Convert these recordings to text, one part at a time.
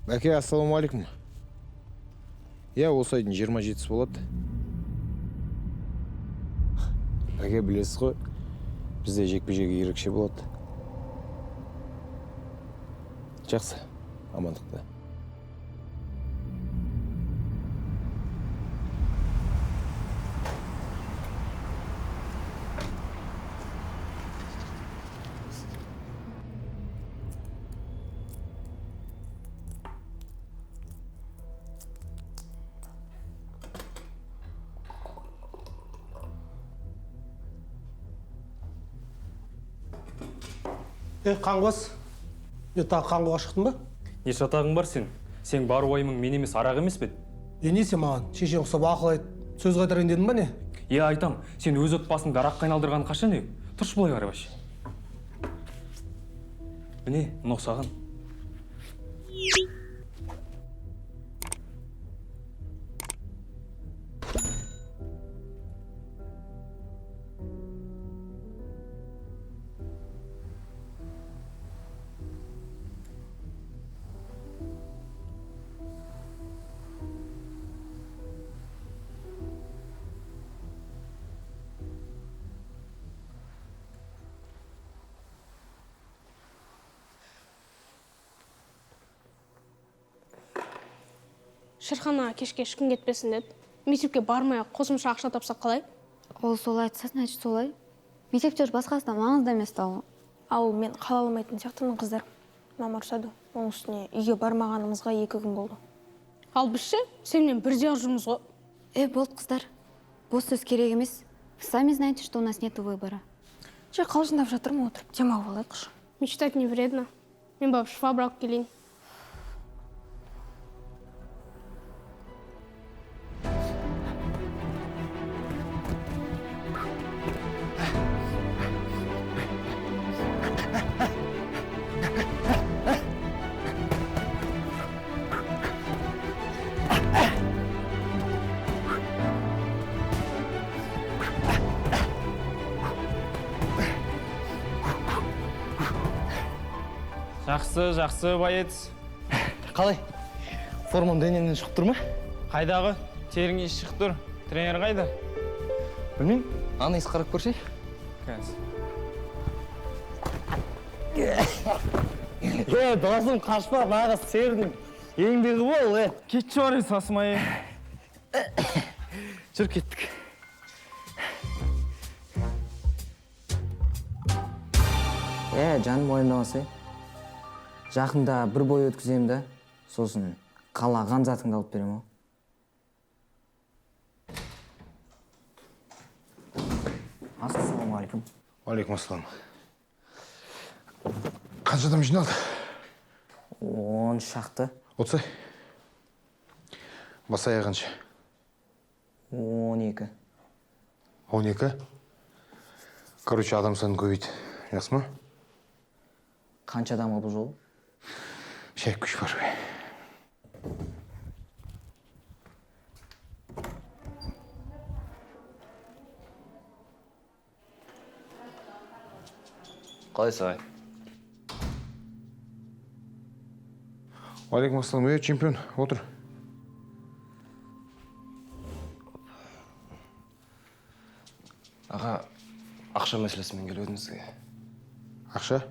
Бәке, ассалаумағалейкум. Иә, осы айдың 27-сі болады. Бәке, білесіз ғой, бізде жекпе-жегі ерекше болады. Жақсы, амандықта. Қаңғыбас, тағы қаңғыға шықтың ба? Не шатағың бар сен? Сен бар уайымың мен емес, арақ емес пе? Не сен маған? Шешең ұқсап ақыл айт, сөз қайтарайын дедің ба не? Айтам, сен өз отбасыңды араққа айналдырған қашан үй? Тұрш былай қарай баш. Міне, ұқсаған. Шерхана кешке ешкім кетпесін деді. Мектепке бармай қосымша ақша тапсақ қалай? Ол солай айтса, значит солай. Мектептер басқасынан маңызды емес тауы. Ал мен қалаламайтын сияқтымын қыздар. Мама ұрсады. Оның үстіне үйге бармағанымызға 2 күн болды. Ал біз ше, сенімен бірде жүрміз ғой. Болды қыздар. Бос сөз керек емес. Вы сами знаете, что у нас нет выбора. Қалжыңдап жатырмын отырып, демалып алайықшы. Мечтать не вредно. Мен барып швабра алып келейін. Жақсы, боец. Қалай? Формам денеңнен шығып тұр ма? Қайдағы? Терің еш шығып тұр. Тренер қайда? Білмеймін, ана ес қарап көрші. Досым қашпа, нағыз сердің. Еңбегі бол, Кетші бар сасымай. Жүр кеттік. Жаным ойындамасы. Жақында бір бой өткізем да, сосын қалаған затыңды алып берем о. Ассалаумағалейкум. Алейкум ассалам. Қанша адам жиналды? 10 шақты. Отсай. Басая қанша? 12. 12? Короче, адам санын көбейді. Ясы ма? Қанша адамға бұл жолы? Шәк күш бар. Қалай сағай? Алейкум ассалам. Чемпион, отыр. Аға, ақша мәселесімен келудіңіз сізге. Ақша?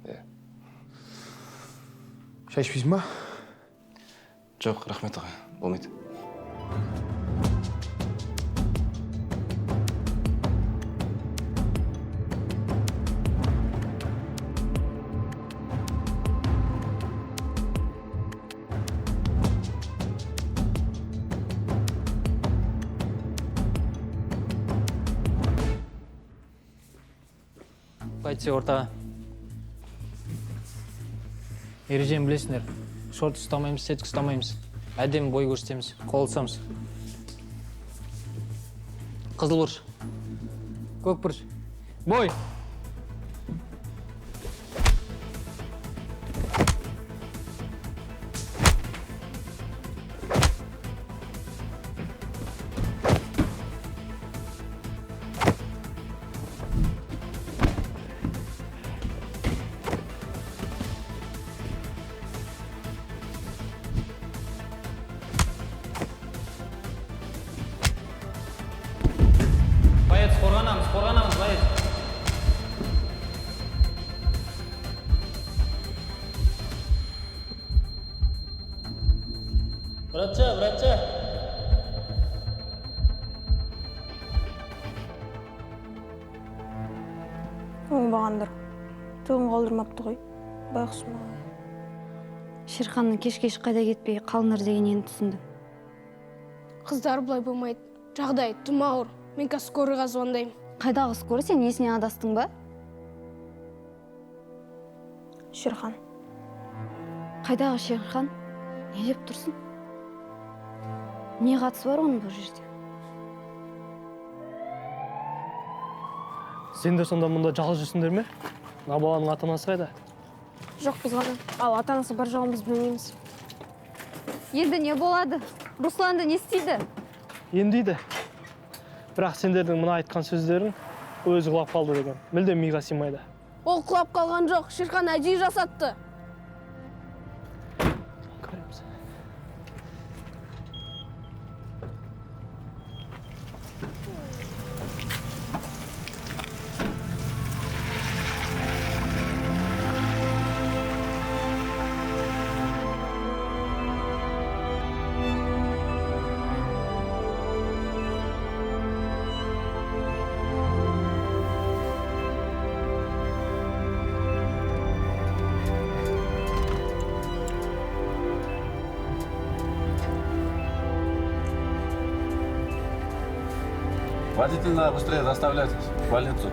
Иә. Шай ішпейсің ба? Жоқ, рахмет аға, болмайды. Қайтсе ортаға. Ережені білесіңдер. Шорт ұстамаймыз, сетік ұстамаймыз. Әдемі бой көрсетеміз, қол ұсамыз. Қызыл бұрыш. Көк бұрыш. Бой! боец, қорғанамыз, боец. Братча. оңбағандар түгін қалдырмапты ғой байқұс маған. Шерханның кеш қайда кетпей қалыныр дегенін түсіндім. Қыздар бұлай болмайды. Жағдай тым ауыр. Мен қазір скорыйға звондаймын. Қайдағы скорый, сен есіне адастың ба? Шерхан, Қайдағы Шерхан? Не деп тұрсың? Не қатысы бар оның бұл жерде? Сендер сонда мұнда жалғыз жүрсіңдер ме? Мына баланың ата-анасы қайда? жоқ біз ғана, ал ата-анасы бар жоғын біз білмейміз. Енді не болады? Русланды не істейді? Емдейді. Бірақ сендердің мына айтқан сөздерің өзі құлап қалды деген. Мүлдем миға сыймайды. Ол құлап қалған жоқ. Шерхан әдейі жасатты. Көреміз. Водитель надо быстрее доставлять в больницу.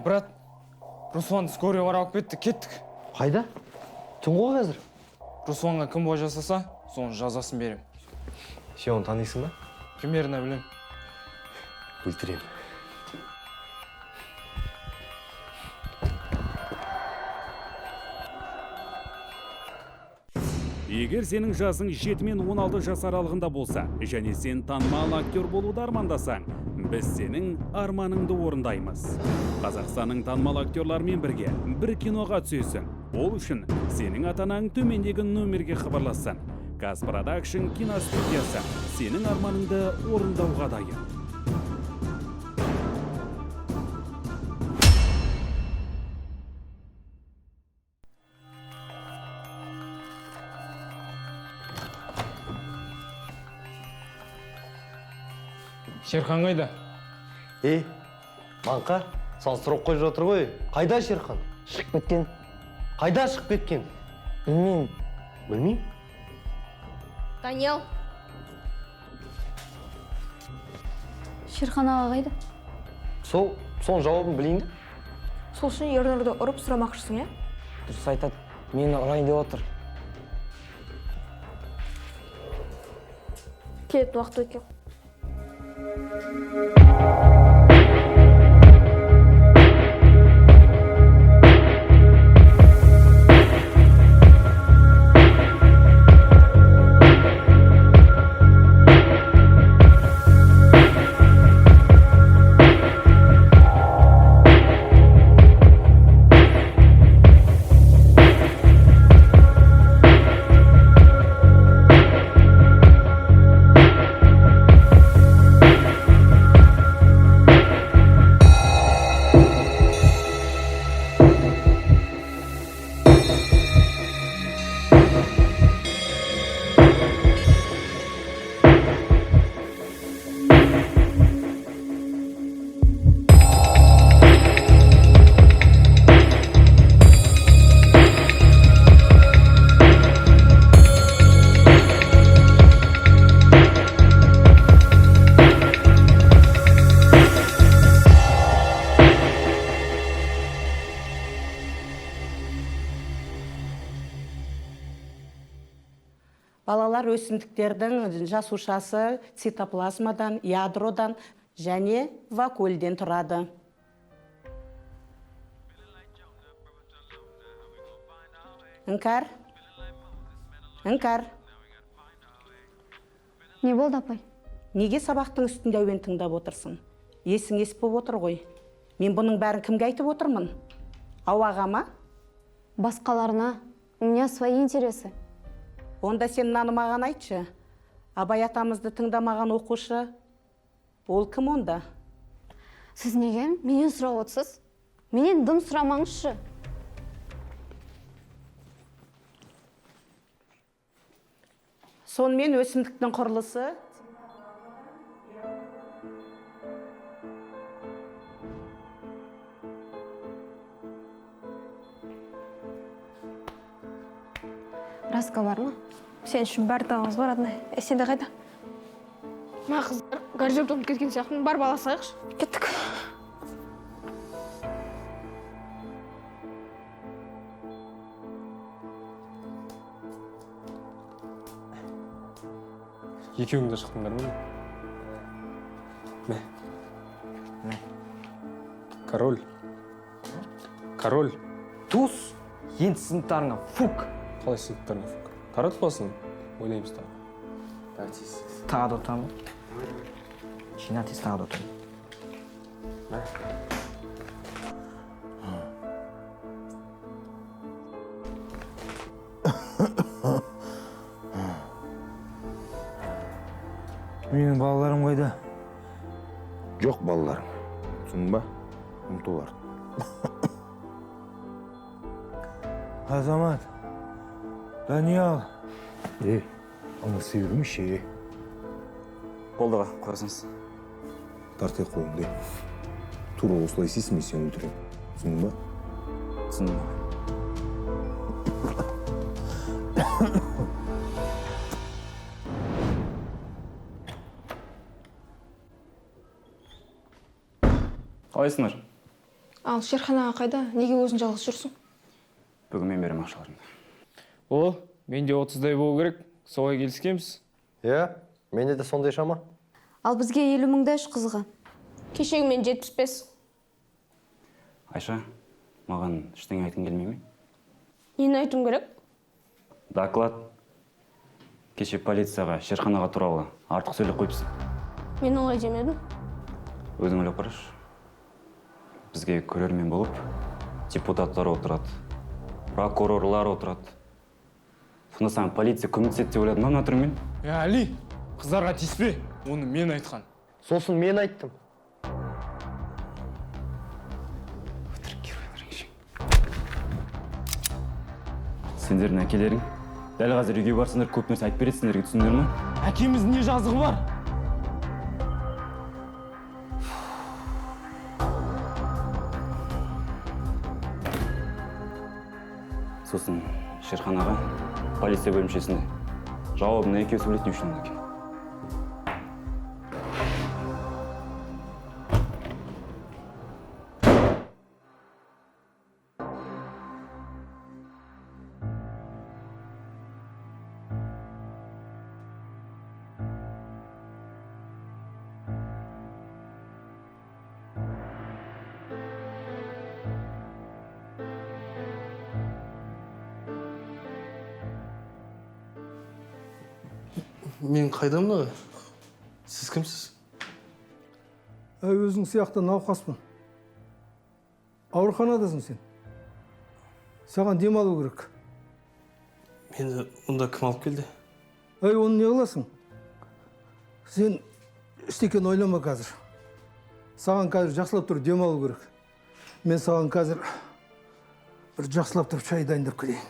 Брат, Русланды скорыйға қарап кеттік. Қайда? Түн ғой қазір. Русланға кім бой жасаса, соның жазасын берем. Сен оны танисың ба? Примерно білем. Өлтірем. Егер сенің жасың 7 мен 16 жас аралығында болса, және сен танымал актер болуды армандасаң, біз сенің арманыңды орындаймыз. Қазақстанның танымал актерлармен бірге бір киноға түсесің. Ол үшін сенің ата-анаң төмендегі нөмерге хабарлассын. Каз Продакшн киностудиясы сенің арманыңды орындауға дайын. Шерхан қайда? Маңқа, сан сұрақ қойып жатыр ғой. Қайда Шерхан? Шығып кеткен. Қайда шығып кеткен? Білмеймін. Білмеймін. Даниэл, Шерхан аға қайда? Соның жауабын білейін де. Сол үшін Ернұрды ұрып сұрамақшысың, Дұрыс айтады. Мені ұрайын деп отыр. келетін уақыт өткен. Балалар өсімдіктердің жасушасы цитоплазмадан, ядродан және вакуольден тұрады. Іңкәр? Не болды, апай? Неге сабақтың үстінде әуен тыңдап отырсың? Есің ес болып отыр ғой. Мен бұның бәрін кімге айтып отырмын? Ауаға ма? Басқаларына. У меня свои интересы. Онда сен мынаны маған айтшы. Абай атамызды тыңдамаған оқушы. Ол кім онда? Сіз неге менен сұрап отырсыз? Менен дым сұрамаңызшы. Сонымен өсімдіктің құрылысы Раска бар ма? Сен үшін бардығымыз бар, Аднай. Сен де қайда? Ма қыздар, гаражап тоңып кеткен сияқтымын, бар баласайықшы. Кеттік. Екеуің де шықтыңдар ма? Мә. Король. Король. Туз, енді сыныптарыңа фук. Қалай сыныптарыңа фук? Таратпасын, ойлаймыз тағы. Тағы да отырамын. Жина тез тағы да отырамын. Менің балаларым қайда? Жоқ балаларым. Түсіндің ба? Ұмытулар. Азамат, Даниял. Аңы сүйірмеш, Болды ға, қойсаңыз. Тартай қойыңды. Тура осылай сесіме сен өлтірем. Түсіндің ба? Түсіндім. Қалайсыңдар? Ал Шерханаға қайда? Неге өзің жалғыз жүрсің? Бүгін мен берем ақшаларымды. О, менде 30-дай болу керек, солай келіскеміз. Менде де сондай шама. Ал бізге 50 мыңдай қызға. Кешегі мен 75. Айша, маған ештеңе айтқың келмей ме? Нені айтуым керек? Доклад. Кеше полицияға Шерханаға туралы артық сөйлеп қойыпсың. Мен олай демедім. Өзің ойлап қарашы. Бізге көрермен болып, депутаттар отырады, прокурорлар отырады. Сонда саған полиция көмектеседі деп ойладың ба мына түріңмен? Әли, қыздарға тиіспе, оны мен айтқан. Сосын мен айттым. Өтірік геройлар еңшең. Сендердің әкелерің, дәл қазір үйге барсыңдар көп нәрсе айтып береді сендерге, түсіндіңдер ме? Әкеміздің не жазығы бар? Сосын Шерханаға полиция бөлімшесінде жауабын екеуі сөйлейді не үшін екен. Мен қайдамын? Сіз кімсіз? Өзің сияқты науқаспын. Ауруханадасың сен. Саған демалу керек. Мені мұнда кім алып келді? Оны не қыласың? Сен ештеңені ойлама қазір. Саған қазір жақсылап тұрып демалу керек. Мен саған қазір бір жақсылап тұрып шай дайындап келейін.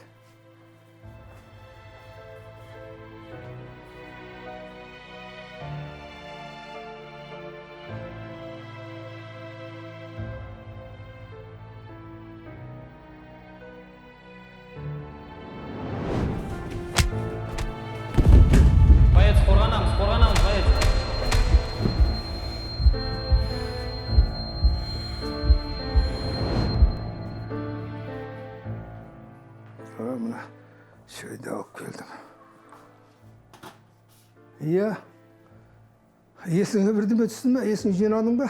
Қорғанамыз, байет. Мына шайды алып келдім. Иә. Есіңе бірдеме түсті ме? Есің жинадың ба?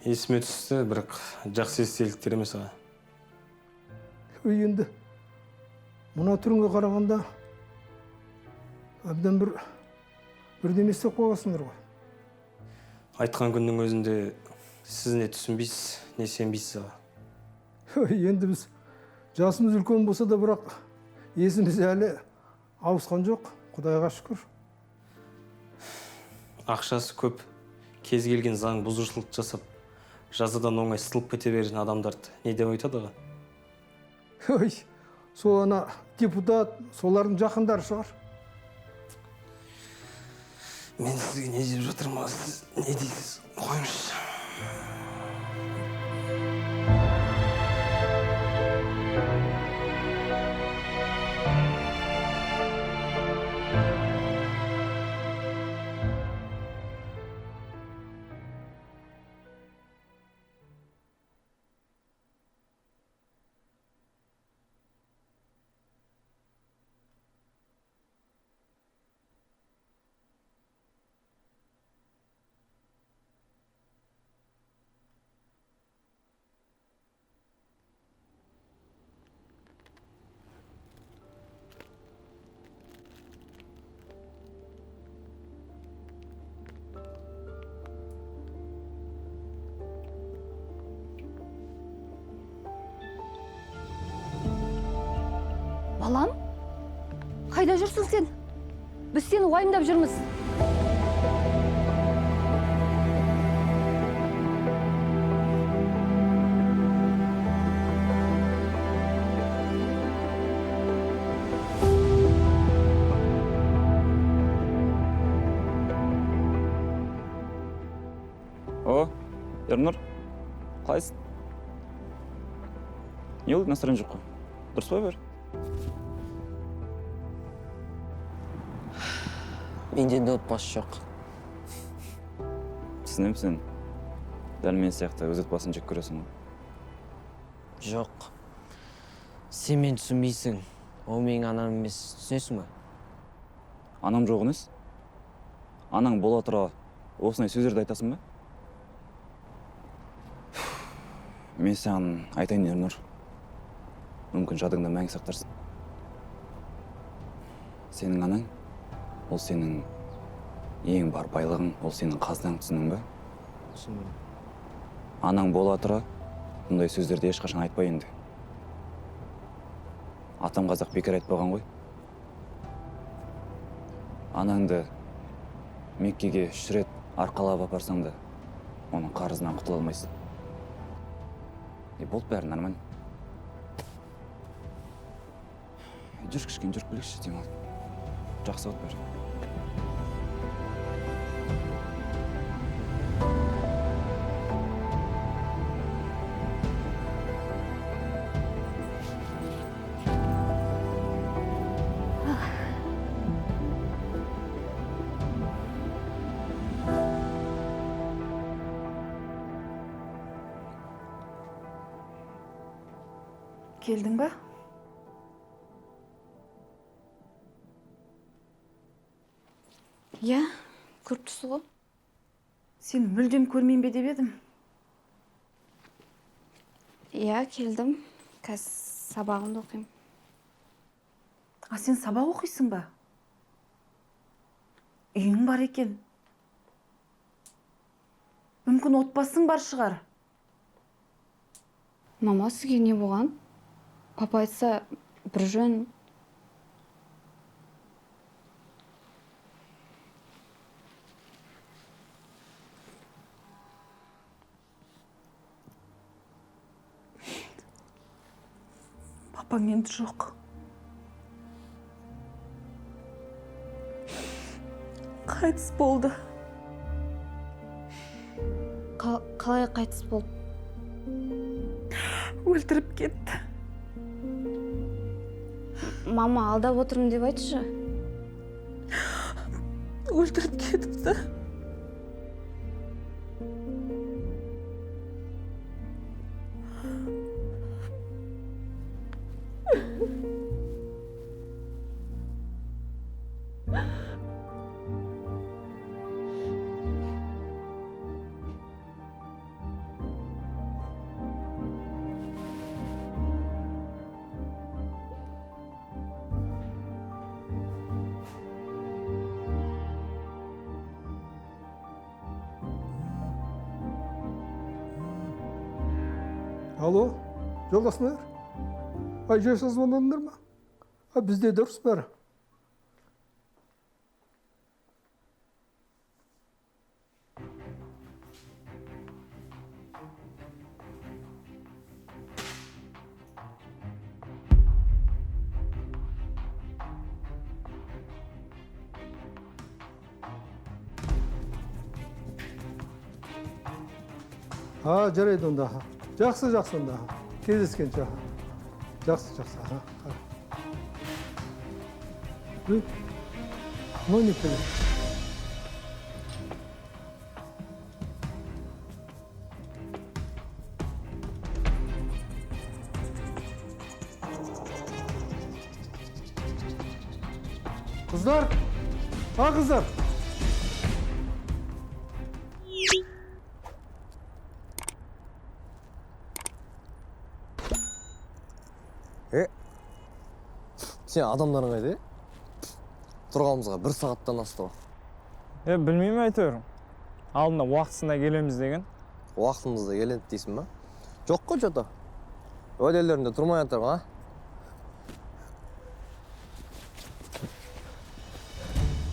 Есіме түсті, бірақ жақсы естеліктер емес аға. Енді мына түріңе қарағанда әбден бірдеме істеп қойғансыңдар ғой. Айтқан күннің өзінде сіз не түсінбейсіз, не сенбейсіз аға. Енді біз жасымыз үлкен болса да, бірақ есіміз әлі ауысқан жоқ, Құдайға шүкір. Ақшасы көп, кез келген заң бұзушылық жасап, жазадан оңай сытылып кете берген адамдарды не деп айтады аға? Сол ана депутат, солардың жақындары шығар. Мен сізге не деп жатырмын, сіз не дейсіз? Қойыңызшы. Балам, қайда жүрсің сен? Біз сені уайымдап жүрміз. О, Ернұр, қалайсың? Не болды, настроен жоқ қой? Дұрыс па бәрі? Менде де отбасы жоқ. Түсінемін сен. Дәл мен сияқты өз отбасын жек көресің ғой. Жоқ. Сен мен түсінбейсің. Ол менің анам емес, түсінесің ба? Анам жоқ емес? Анаң бола тұра осындай сөздерді айтасың ба? Мен саған айтайын, Ернұр. Мүмкін жадыңда мәңгі сақтарсың. Сенің анаң, ол сенің ең бар байлығың, ол сенің қазынаң, түсінің бе? Түсінбеймін. Анаң бола тұра, бұндай сөздерді ешқашан айтпай енді. Атам қазақ бекер айтпаған ғой. Анаңды Меккеге 3 рет арқалап апарсаң да, оның қарызынан құтыла алмайсың. Болды бәрі нормально. Жүрші кішкен, жүріп білікші, демал. Жақсы от бәрі. Келдің ба? Иә, көріп тұрсыз ғой. Сен мүлдем көрмейін бе деп едім? Иә, келдім. Қазір сабағымды оқимын. А сен сабақ оқисың ба? Үйің бар екен. Мүмкін отбасың бар шығар. Мама, сізге не болған? Папа айтса, бір жөн. Папаң енді жоқ. Қайтыс болды. Қалай қайтыс болды? Өлтіріп кетті. Мама, алдап отырмын деп айтшы. Өлтіріп кетіпті. Алло, жолдасыңдар. Айжайса звондадыңдар ма? Бізде дұрыс бәрі. Жарайды онда. Жақсы онда. Кездескенше. Жақсы. Ну, не келе. Қыздар! Қыздар! Сен адамдарың қайда? Тұрғанымызға 1 сағаттан асты. Білмеймін әйтеуір. Алдында уақытысында келеміз деген. Уақытымызда келеді дейсің ба? Жоқ қой жота. Уәделерінде тұрмай жатыр ма?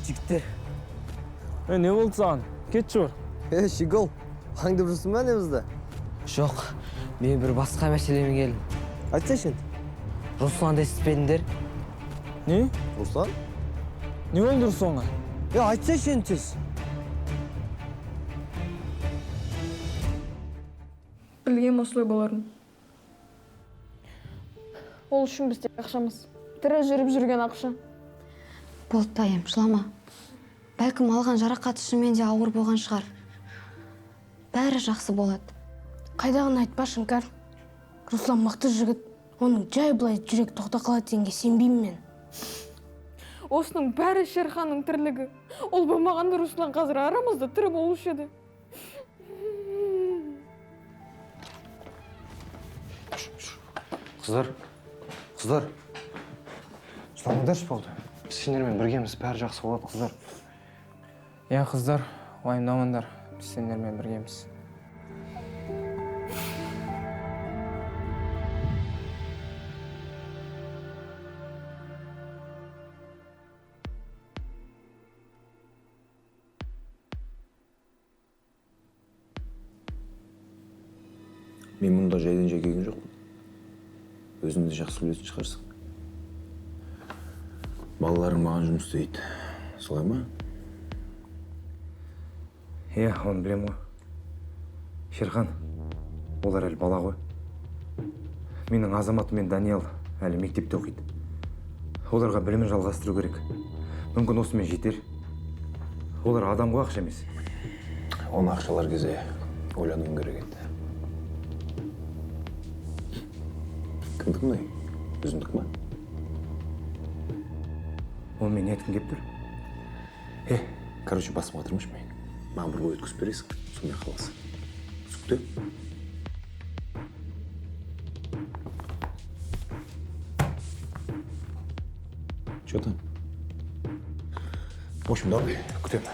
Жігіттер. Не болды саған? Кетші бар. Шигол, аңдып жүрсің бе не бізді? Жоқ, мен бір басқа мәселемен келдім. Айтсайшы. Русланды естіспедіңдер? Не? Руслан? Не болды Русланға? Айтсайшы енді тез. Білгем осылай боларын. Ол үшін бізде ақшамыз. Тірі жүріп жүрген ақша. Болды дайым, жылама. Бәлкім алған жарақат шынымен де ауыр болған шығар. Бәрі жақсы болады. Қайдағын айтпа, Шынкар. Руслан мықты жігіт. Оның жай былай жүрек тоқта қалады дегенге сенбеймін мен. Осының бәрі Шерханның тірлігі. Ол болмағанда Руслан қазір арамызда тірі болушы еді. Қыздар. Жыламаңдаршы болды. Біз сендермен біргеміз, бәрі жақсы болады, қыздар. Қыздар, уайымдамаңдар. Біз сендермен біргеміз. Мен мұнда жайдан жай келген жоқпын. Өзіңді жақсы білетін шығарсың. Балаларың маған жұмыс істейді. Солай ма? Оны білем ғой. Шерхан, олар әлі бала ғой. Менің Азамат мен Даниал әлі мектепте оқиды. Оларға білімін жалғастыру керек. Мүмкін осымен жетер. Олар адам ғой, ақша емес. Оны ақшалар кезде ойлануым керек еді. Кімдік мұнай? Өзімдік ма? Оны мен не айтқым кеп тұр? Короче, басыма отырмыш мен. Маған бір бой өткізіп бересің, сонымен қаласың. Сүкті? Че там? В общем, давай, күтем.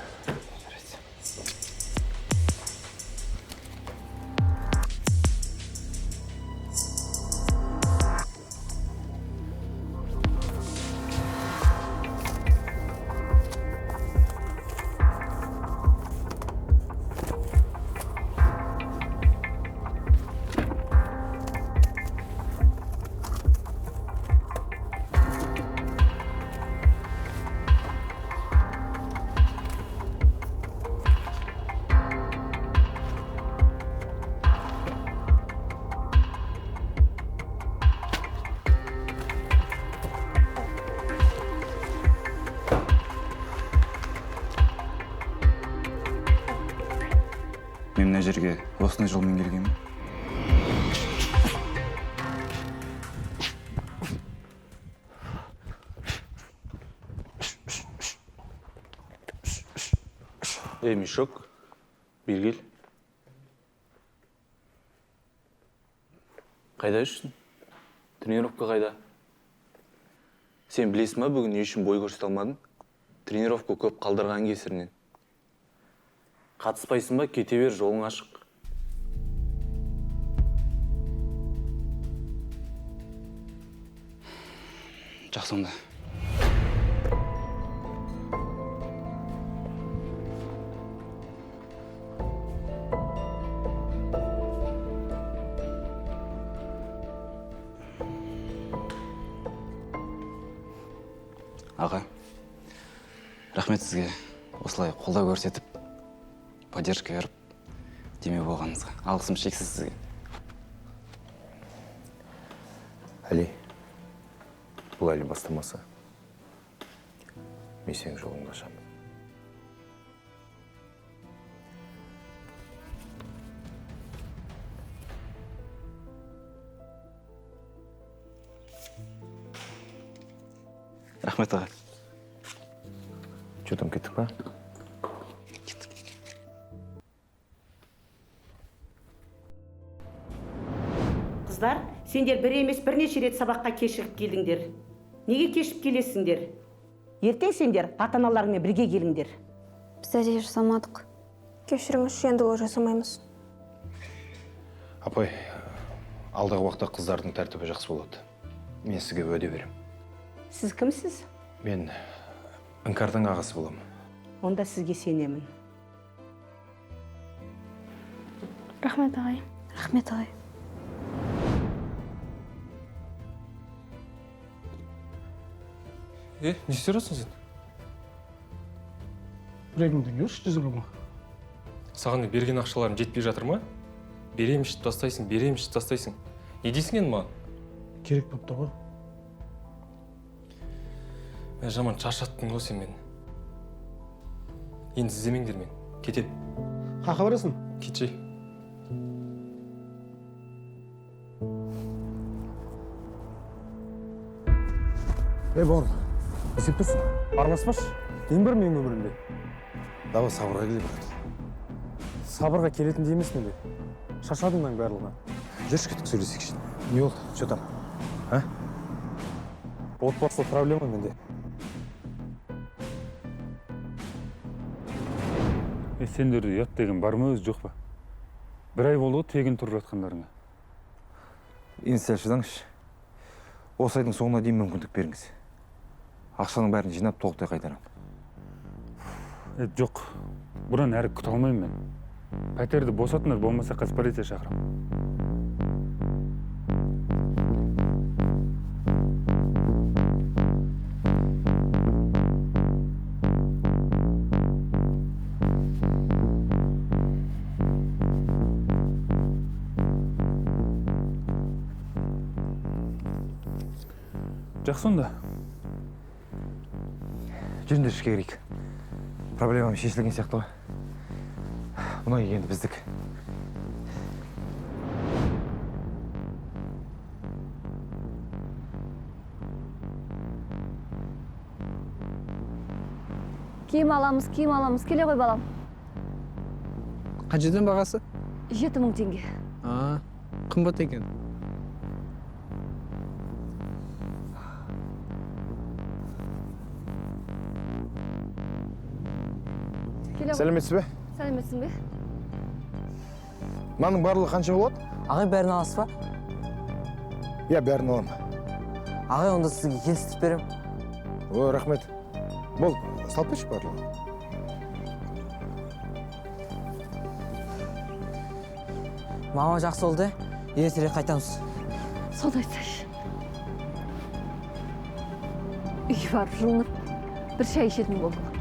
Мен мына жерге осындай жолмен келгенмін. Мешок, бері кел. Қайда жүрсің? Тренировка қайда? Сен білесің ба, бүгін не үшін бой көрсете алмадың? Тренировка көп қалдырған кесірінен. Қатыспайсың ба, кете бер, жолың ашық. Жақсы онда. Аға, рахмет сізге осылай қолдау көрсетіп, поддержка беріп, демеу болғаныңызға. Алғысым шексіз сізге. Әли, бұл әлі бастамасы. Мен сенің жолыңды ашамын. Рахмет аға. Че там, кеттік па? Қыздар, сендер бір емес бірнеше рет сабаққа кешігіп келдіңдер. Неге кешіп келесіңдер? Ертең сендер ата-аналарыңмен бірге келіңдер. Біз әдейі жасамадық. Кешіріңіз, енді олай жасамаймыз. Апай, алдағы уақытта қыздардың тәртібі жақсы болады. Мен сізге уәде берем. Сіз кімсіз? Мен Іңкардың ағасы боламын. Онда сізге сенемін. Рахмет ағай. Рахмет ағай. Не істеп жатсың сен? Бірегімді көрші 100 ма? Саған берген ақшаларым жетпей жатыр ма? Берем ішіп тастайсың, берем ішіп тастайсың. Не дейсің енді маған? Керек бопты ғой. Жаман шаршаттың ғой сен мені. Енді іздемеңдер мен. Кетем. Қақа барасың? Кетші. Бауырым, не істеп тұрсың? Араласпаш, ең бір менің өмірімде. Давай сабырға келе береді. Сабырға келетін де емес менде. Шаршадым мен барлығына. Жүрші кеттік сөйлесейікші. Не ол? Че там? А? Отбасылық проблема менде. Сендерде ұят деген бар ма өзі жоқ па? Бір ай болды тегін тұрып жатқандарыңа. Енді сәл шыдаңызшы. Осы айдың соңына дейін мүмкіндік беріңіз. Ақшаның бәрін жинап толықтай қайтарамын. Жоқ, бұдан әрі күте алмаймын мен. Пәтерді босатыңдар, болмаса қазір полиция шақырамын. Жақсы онда. Жүріңдер ішке кірейік. Проблемам шешілген сияқты ғой. Мұнай енді біздік. Киім аламыз, келе ғой балам. Қаншадан бағасы? 7000 теңге. Қымбат екен. Сәлеметсіз бе? Сәлеметсің бе? Мынаның барлығы қанша болады? Ағай, бәрін аласыз ба? Иә, бәрін аламын. Ағай, онда сізге келістіріп берем. Ой, рахмет. Бол, салып берші барлығы. Мама жақсы болды, ертерек қайтамыз. Соны айтсайшы. Үйге барып жылынып, бір шай ішетін болдық.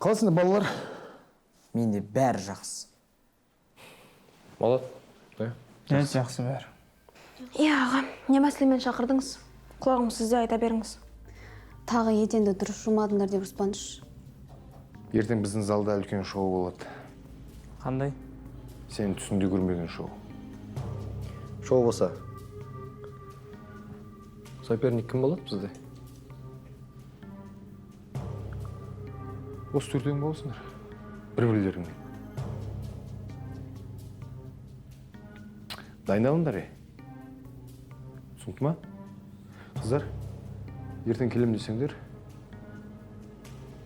Қаласында балалар? Менде бәрі жақсы. Молод, да? Жақсы бәрі. Иә, аға, не мәселемен шақырдыңыз? Құлағым сізде, айта беріңіз. Тағы еденді дұрыс жумадыңдар деп ұрыспаныш. Ертең біздің залда үлкен шоу болады. Қандай? Сенің түсінде көрмеген шоу. Шоу болса. Соперник кім болады бізде? Осы төртең болсыңдар. Бір-бірлеріңмен. Дайындалыңдар, түсінікті ма? Қыздар, ертең келем десеңдер,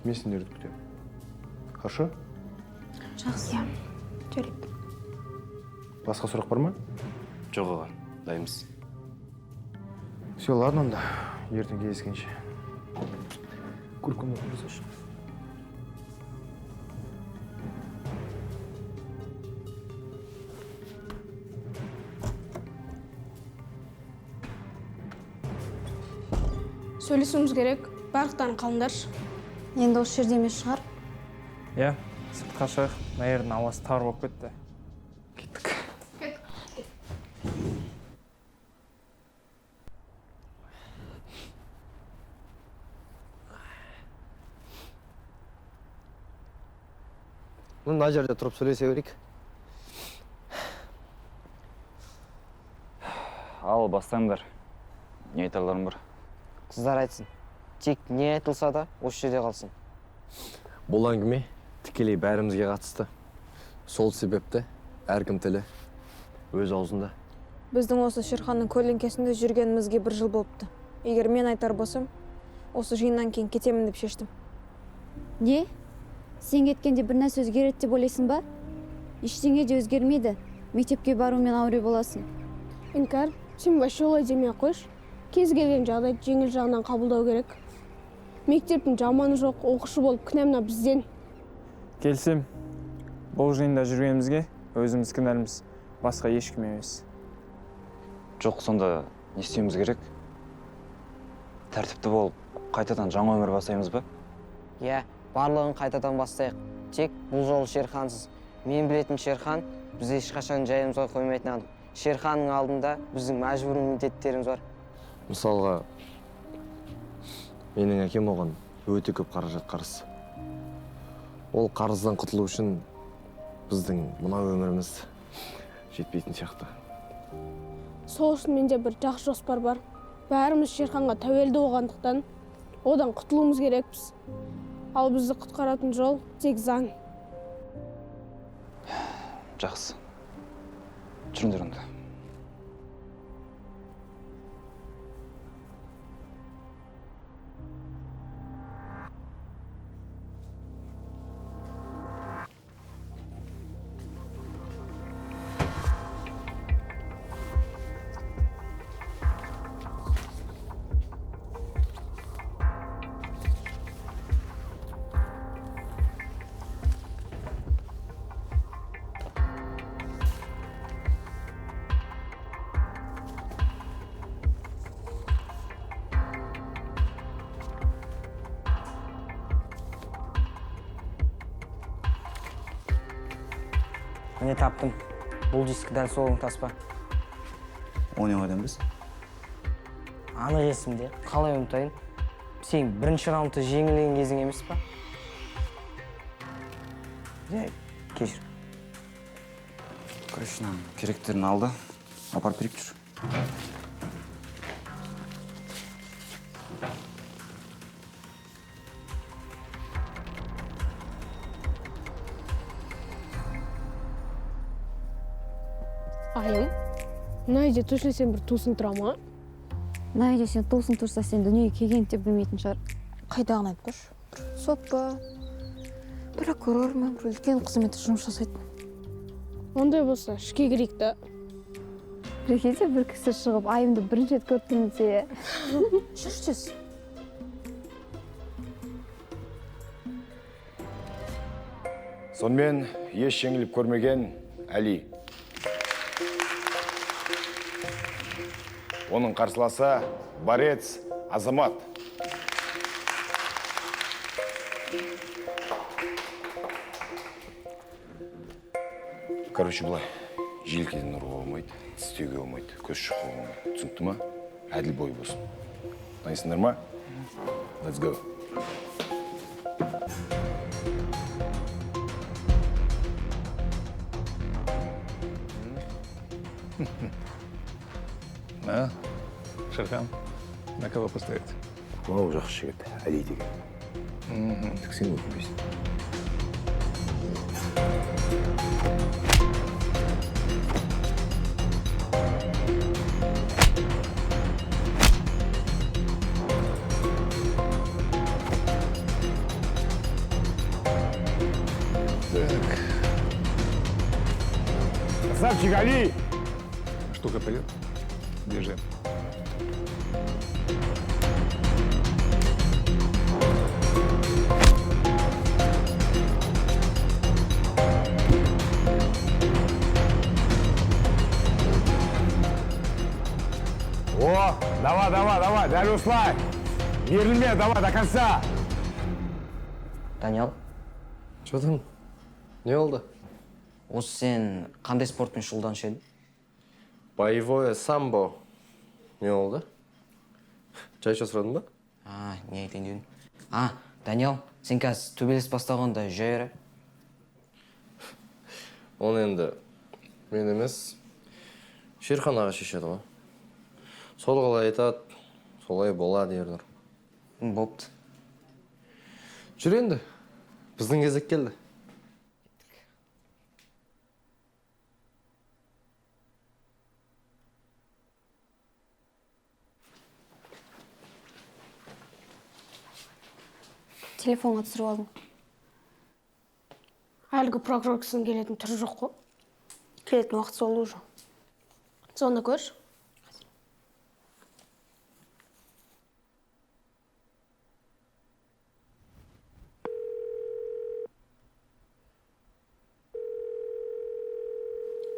мен сендерді күтемін. Хорошо? Жақсы. Жарайды. Басқа сұрақ бар ма? Жоқ аға, дайынбыз. Все, ладно онда. Ертең кездескенше. Курткамды көрсетші. Сөйлесуіміз керек. Барықтан қалыңдаршы. Енді осы жерде емес шығар. Иә, сыртқа шығайық. Мына жердің ауасы тар болып кетті. Мына жерде тұрып сөйлесе берейік. Ал, бастаңдар. Не айтарларың бар? Қыздар айтсын. Тек не айтылса да осы жерде қалсын. Бұл әңгіме тікелей бәрімізге қатысты. Сол себепті әркім тілі өз аузында. Біздің осы Шерханның көлеңкесінде жүргенімізге 1 жыл болыпты. Егер мен айтар болсам, осы жиыннан кейін кетемін деп шештім. Не? Сен кеткенде бір нәрсе өзгереді деп ойлайсың ба? Ештеңе де өзгермейді. Мектепке барумен ауыру боласың. Іңкәр, сен вообще олай демей қойшы. Кез келген жағдай жеңіл жағынан қабылдау керек. Мектептің жаманы жоқ, оқушы болып кінәмна бізден. Келсем, бұл жиында жүргенімізге өзіміз кінәліміз, басқа ешкім емес. Жоқ, сонда не істеуіміз керек? Тәртіпті болып, қайтадан жаңа өмір бастаймыз ба? Иә, барлығын қайтадан бастайық. Тек бұл жолы Шерхансыз. Мен білетін Шерхан біз ешқашан жайымызға қоймайтын анық. Шерханның алдында біздің мәжбүр міндеттеріміз бар. Мысалға, менің әкем оған өте көп қаражат қарыз. Ол қарыздан құтылу үшін біздің мына өміріміз жетпейтін сияқты. Сол үшін менде бір жақсы жоспар бар. Бәріміз Шерханға тәуелді болғандықтан одан құтылуымыз керекпіз. Ал бізді құтқаратын жол тек заң. Жақсы. Жүріңдер онда. Міне таптым. Бұл диск дәл солың таспа. О не ойдан біз? Анық есімде. Қалай ұмытайын? Сен бірінші раундты жеңілген кезің емес па? Жай, кешір. Короче, керектерін алды. Апарып беріп жүр. Айым, мына үйде төшлесем бір тусын тұра ма? Мына үйде сен тусын тұрса, сен дүниеге келгенді де білмейтін шығар. Қайдағын айтпашы. Бір сот па, прокурор ма, бір үлкен қызметте жұмыс жасайды. Ондай болса, ішке кірейік та. Бір кезде бір кісі шығып, айымды бірінші рет көргенде. Жүрсіз. Сонымен еш жеңіліп көрмеген Әли. Оның қарсыласы борец Азамат. Короче, былай, желкеден ұруға болмайды, тістеуге болмайды, көз шыққа болмайды. Түсінікті ма? Әділ бой болсын. Дайынсыңдар ма? Let's go. А, Шерхан, на кого поставить? Мынау жақсы жігіт, Әли деген. Тіксең өкінбейсің. Красавчик Али! Штука пойдет? Держи. О, давай, дәл осылай. Берілме, давай, до конца. Даниял, Че там? Не oldu? осы сен қандай спортпен шұғылданушы едің? Боевое самбо. Не oldu? Чай ішіп сұрадың ба? Не айтайын дедің? Даниял, сен қазір төбелес бастағанда жайыра. Оны енді мен емес, Шерхан аға шешеді ғой. Сол қалай айтады, солай болады ернұр. Бопты. Жүр енді, біздің кезек келді. Телефонға түсіріп алдым. Әлгі прокурор кісінің келетін түрі жоқ қой. Келетін уақыт сол уже. Соны көрші.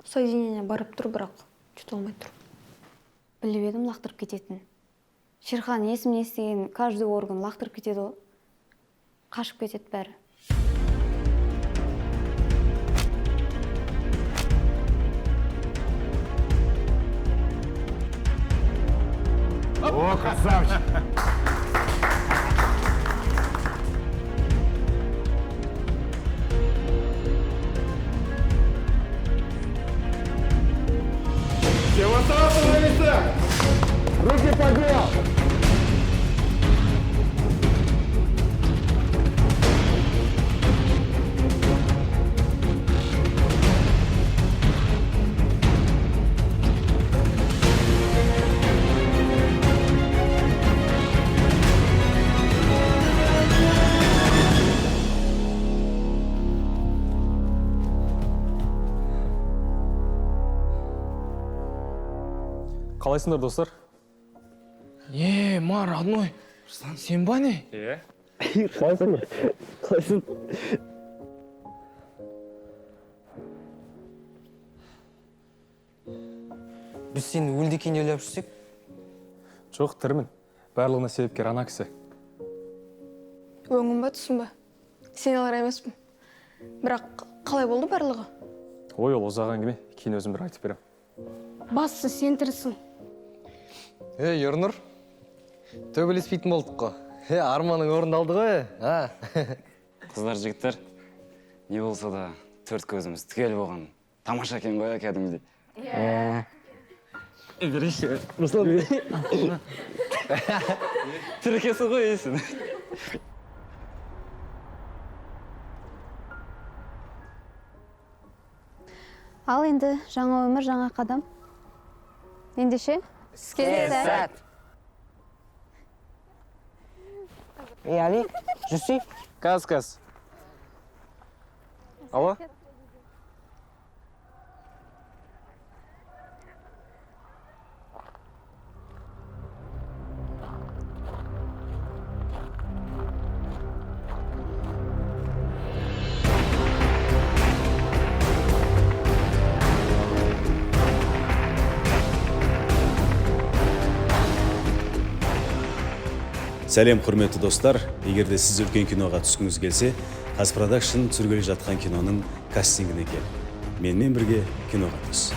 Соединение барып тұр, бірақ жұта алмай тұр. Біліп едім лақтырып кететін. Шерхан есімін естіген каждый орган лақтырып кетеді ғой. Қашып кетеді бәрі. О, красавчик! Все вопросы на местах! Руки поднял! Қалайсыңдар, достар? Мар, родной, сен ба не? Қалайсың? Біз сені өлді екен ойлап жүрсек? Жоқ, тірімін. Барлығына себепкер ана кісі. Өңім ба, түсім ба? Сен алар емеспін. Бірақ қалай болды барлығы? Ой, ол ұзақ әңгіме, кейін өзім бір айтып берем. Бастысы сен тірісің. Ернұр, төбелеспейтін болдық қой. Арманың орындалды ғой, Қыздар, жігіттер, не болса да төрт көзіміз түгел болған. Тамаша екен ғой, кәдімгідей. Бірінші, Руслан. Түркесі ғой есін. Ал енді жаңа өмір, жаңа қадам. Ендеше? Сәт. Али, жүрсей? Каз. Алло? Сәлем құрметті достар, егер де сіз үлкен киноға түскіңіз келсе, Қазпродакшн түсіргелі жатқан киноның кастингіне кел. Менімен бірге киноға түс.